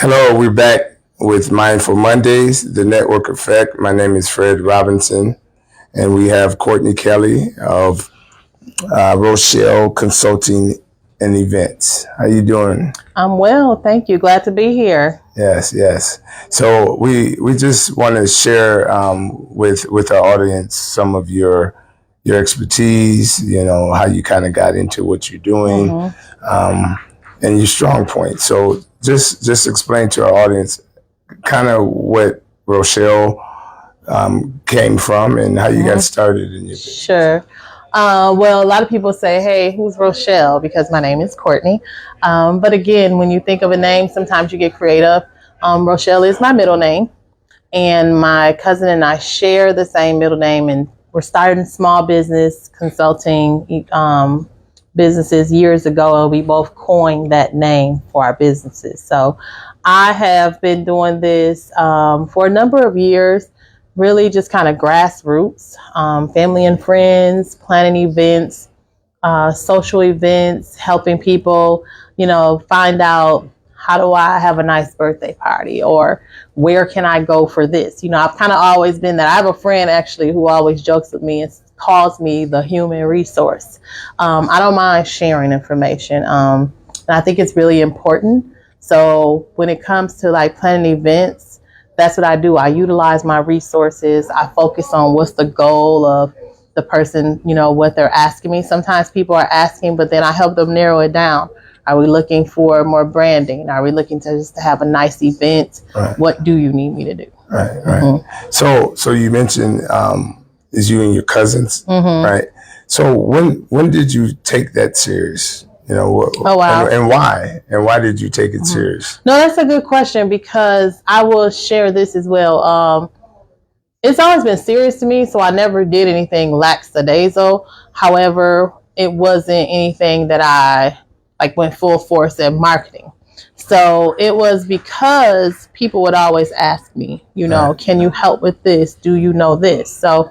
Hello, we're back with Mindful Mondays, the network effect. My name is Fred Robinson, and we have Courtney Kelly of Rochelle Consulting and Events. How you doing? I'm well, thank you. Glad to be here. Yes, yes. So we just want to share with our audience some of your expertise. You know how you kind of got into what you're doing, and your strong points. So just explain to our audience kind of what Rochelle came from and how you got started in your business. Sure. Well, a lot of people say, hey, who's Rochelle? Because my name is Courtney. But again, when you think of a name, sometimes you get creative. Rochelle is my middle name. And my cousin and I share the same middle name. And we're starting small business consulting businesses years ago. And we both coined that name for our businesses. So I have been doing this for a number of years. Really just kind of grassroots, family and friends, planning events, social events, helping people, find out how do I have a nice birthday party or where can I go for this? I've kind of always been that. I have a friend actually who always jokes with me and calls me the human resource. I don't mind sharing information. And I think it's really important. So when it comes to like planning events, that's what I do. I utilize my resources. I focus on what's the goal of the person, what they're asking me. Sometimes people are asking, but then I help them narrow it down. Are we looking for more branding? Are we looking to just have a nice event? Right. What do you need me to do? Right, right. So you mentioned is you and your cousins, right? So when did you take that serious? Oh, wow. And why? And why did you take it serious? No, that's a good question because I will share this as well. It's always been serious to me, so I never did anything lackadaisical. However, it wasn't anything that I went full force at marketing. So it was because people would always ask me, can you help with this? Do you know this? So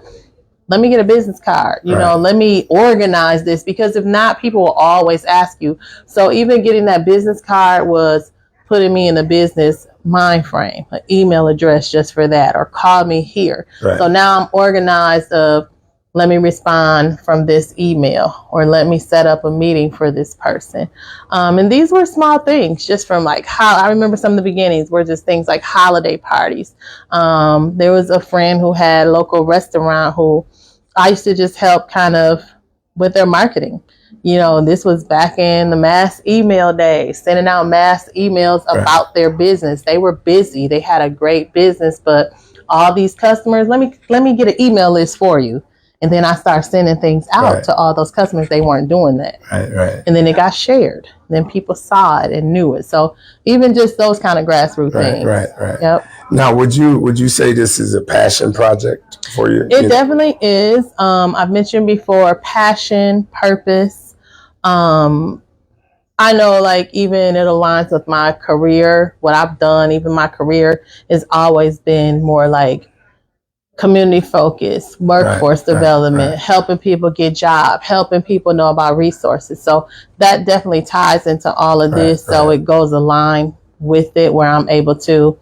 let me get a business card, let me organize this, because if not, people will always ask you. So even getting that business card was putting me in a business mind frame, an email address just for that, or call me here. Right. So now I'm organized of, let me respond from this email, or let me set up a meeting for this person. And these were small things, just from how I remember some of the beginnings were just things like holiday parties. There was a friend who had a local restaurant who I used to just help kind of with their marketing. This was back in the mass email days, sending out mass emails about their business. They were busy. They had a great business, but all these customers, let me get an email list for you. And then I started sending things out to all those customers. They weren't doing that. Right. And then it got shared. Then people saw it and knew it. So even just those kind of grassroots things. Right. Yep. Now, would you say this is a passion project for you? It definitely is. I've mentioned before, passion, purpose. I know even it aligns with my career. What I've done, even my career, has always been more community focused, workforce development, helping people get jobs, helping people know about resources. So that definitely ties into all of this. So it goes aligned with it, where I'm able to,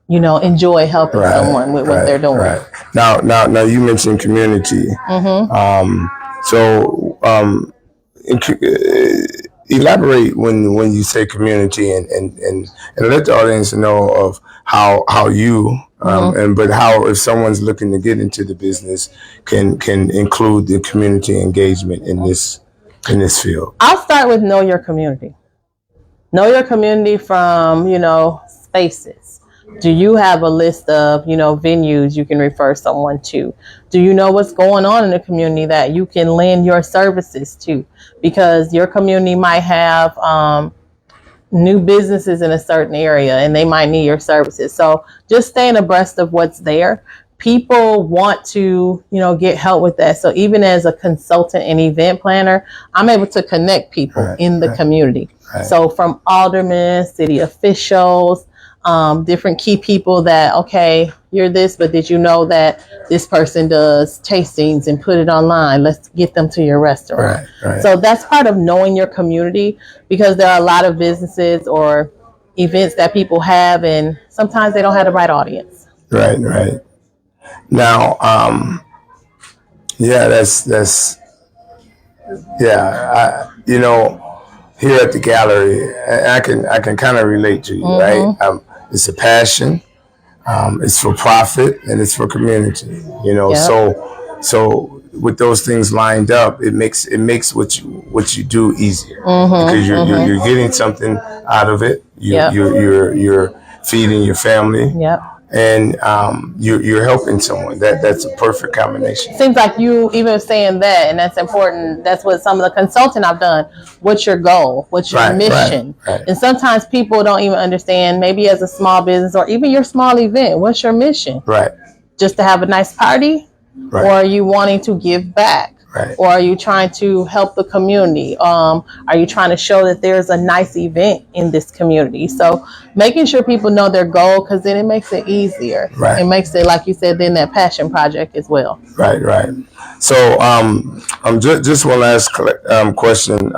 enjoy helping someone with what they're doing. Right. Now you mentioned community. Elaborate when you say community and let the audience know of how you but how, if someone's looking to get into the business, can include the community engagement in this field. I'll start with know your community. Know your community from spaces. Do you have a list of venues you can refer someone to? Do you know what's going on in the community that you can lend your services to? Because your community might have new businesses in a certain area and they might need your services. So just staying abreast of what's there. People want to, get help with that. So even as a consultant and event planner, I'm able to connect people in the community. So from aldermen, city officials, different key people that, okay, you're this, but did you know that this person does tastings and put it online? Let's get them to your restaurant. So that's part of knowing your community, because there are a lot of businesses or events that people have, and sometimes they don't have the right audience. Right. Now, yeah, that's yeah. Here at the gallery, I can kind of relate to you, right? It's a passion. It's for profit and it's for community. So with those things lined up, it makes what you do easier because you're getting something out of it. You're feeding your family. Yep. And you're helping someone. That's a perfect combination. Seems like you even saying that, and that's important. That's what some of the consulting I've done. What's your goal? What's your mission? Right. And sometimes people don't even understand, maybe as a small business or even your small event, what's your mission? Right. Just to have a nice party? Right. Or are you wanting to give back? Right. Or are you trying to help the community? Are you trying to show that there's a nice event in this community? So making sure people know their goal, because then it makes it easier. Right. It makes it, like you said, then that passion project as well. Right. So just one last question.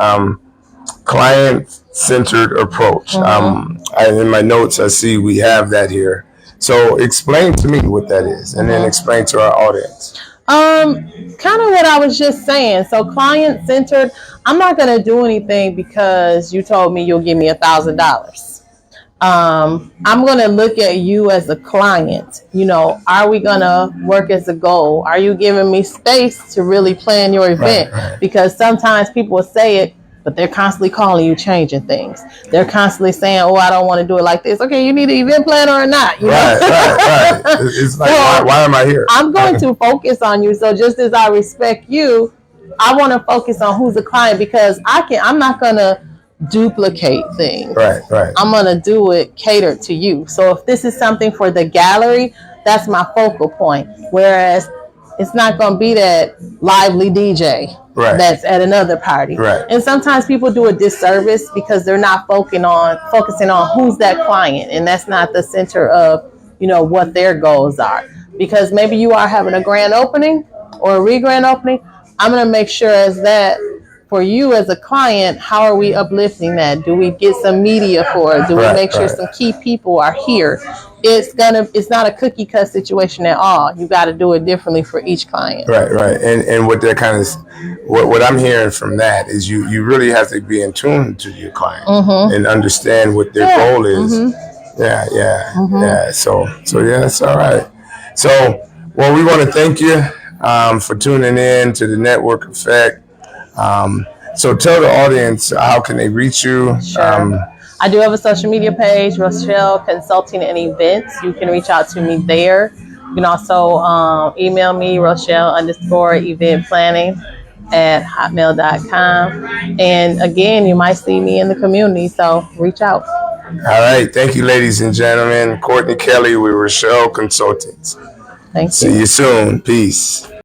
Client-centered approach. In my notes, I see we have that here. So explain to me what that is, and then explain to our audience. Kind of what I was just saying. So client-centered, I'm not going to do anything because you told me you'll give me $1,000. I'm going to look at you as a client. Are we going to work as a goal? Are you giving me space to really plan your event? Right. Because sometimes people will say it, but they're constantly calling you changing things. They're constantly saying, oh, I don't want to do it like this. Okay, you need an event planner or not? Right. It's like, so, why am I here? I'm going to focus on you. So just as I respect you, I want to focus on who's a client, because I'm not going to duplicate things. Right. I'm going to do it catered to you. So if this is something for the gallery, that's my focal point. Whereas it's not going to be that lively DJ that's at another party. Right. And sometimes people do a disservice because they're not focusing on who's that client, and that's not the center of what their goals are. Because maybe you are having a grand opening or a re-grand opening. I'm going to make sure as that for you as a client, how are we uplifting that? Do we get some media for it? Do we make sure some key people are here? It's not a cookie cut situation at all. You got to do it differently for each client. Right. And what that kind of, what I'm hearing from that is you really have to be in tune to your client and understand what their goal is. Yeah. So yeah, that's all right. So, well, we want to thank you for tuning in to the Network Effect. So tell the audience, how can they reach you? Sure. I do have a social media page, Rochelle Consulting and Events. You can reach out to me there. You can also email me, Rochelle_eventplanning@hotmail.com. And again, you might see me in the community, so reach out. All right. Thank you, ladies and gentlemen. Courtney Kelly with Rochelle Consultants. Thank you. See you soon. Peace.